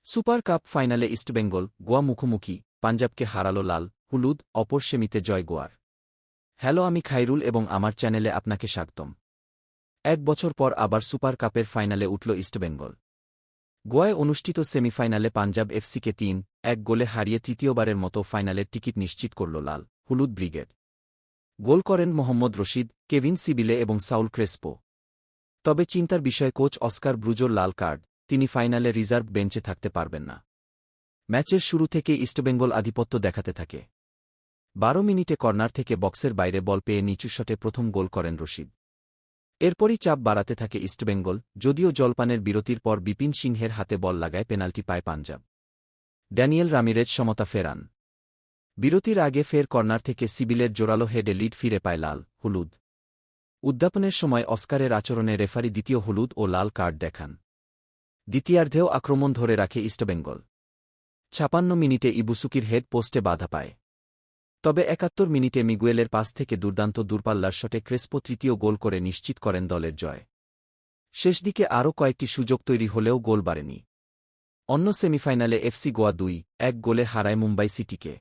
Super cup ফাইনালে ইস্টবেঙ্গল গোয়া মুখোমুখি, পাঞ্জাবকে হারালো লাল হলুদ অপর সেমিতে জয় গোয়ার। হ্যালো, আমি খাইরুল এবং আমার চ্যানেলে আপনাকে স্বাগতম। 1 বছর পর আবার সুপার কাপের ফাইনালে উঠল ইস্টবেঙ্গল। গোয়ায় অনুষ্ঠিত সেমিফাইনালে পাঞ্জাব এফসিকে 3-1 গোলে হারিয়ে তৃতীয়বারের মতো ফাইনালের টিকিট নিশ্চিত করল লাল হলুদ ব্রিগেড। গোল করেন মোহাম্মদ রশিদ, কেভিন সিবিলে এবং সাউল ক্রেসপো। তবে চিন্তার বিষয় কোচ অস্কার ব্রুজোর লাল কার্ড, তিনি ফাইনালে রিজার্ভ বেঞ্চে থাকতে পারবেন না। ম্যাচের শুরু থেকে ইস্টবেঙ্গল আধিপত্য দেখাতে থাকে। 12 মিনিটে কর্নার থেকে বক্সের বাইরে বল পেয়ে নিচু শটে প্রথম গোল করেন রশিদ। এরপরই চাপ বাড়াতে থাকে ইস্টবেঙ্গল, যদিও জলপানের বিরতির পর বিপিন সিংহের হাতে বল লাগায় পেনাল্টি পায় পাঞ্জাব। ড্যানিয়েল রামিরেজ সমতা ফেরান। বিরতির আগে ফের কর্নার থেকে সিবিলের জোরালো হেডে লিড ফিরে পায় লাল হলুদ। উদ্যাপনের সময় অস্কারের আচরণে রেফারি দ্বিতীয় হলুদ ও লাল কার্ড দেখান। দ্বিতীয়ার্ধেও আক্রমণ ধরে রাখে ইস্টবেঙ্গল। 56 মিনিটে ইবুসুকির হেড পোস্টে বাধা পায়। তবে 71 মিনিটে মিগুয়েলের পাস থেকে দুর্দান্ত দূরপাল্লার শটে ক্রেসপো তৃতীয় গোল করে নিশ্চিত করেন দলের জয়। শেষ দিকে আরও কয়েকটি সুযোগ তৈরি হলেও গোল বাড়েনি। অন্য সেমিফাইনালে এফসি গোয়া 2-1 গোলে হারায় মুম্বাই সিটিকে।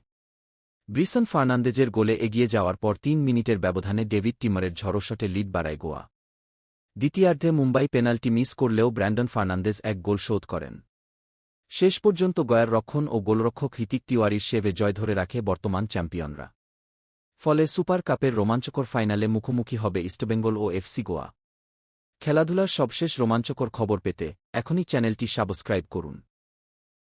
ব্রিসন ফার্নান্দেজের গোলে এগিয়ে যাওয়ার পর 3 মিনিটের ব্যবধানে ডেভিড টিমারের ঝড়ো শটে লিড বাড়ায় গোয়া। দ্বিতীয়ার্ধে মুম্বাই পেনাল্টি মিস করলেও ব্র্যান্ডন ফার্নান্দেজ 1 গোল শোধ করেন। শেষ পর্যন্ত গয়ার রক্ষণ ও গোলরক্ষক হিতিক তিওয়ারির সেভে জয় ধরে রাখে বর্তমান চ্যাম্পিয়নরা। ফলে সুপার কাপের রোমাঞ্চকর ফাইনালে মুখোমুখি হবে ইস্টবেঙ্গল ও এফসি গোয়া। খেলাধুলার সবশেষ রোমাঞ্চকর খবর পেতে এখনই চ্যানেলটি সাবস্ক্রাইব করুন।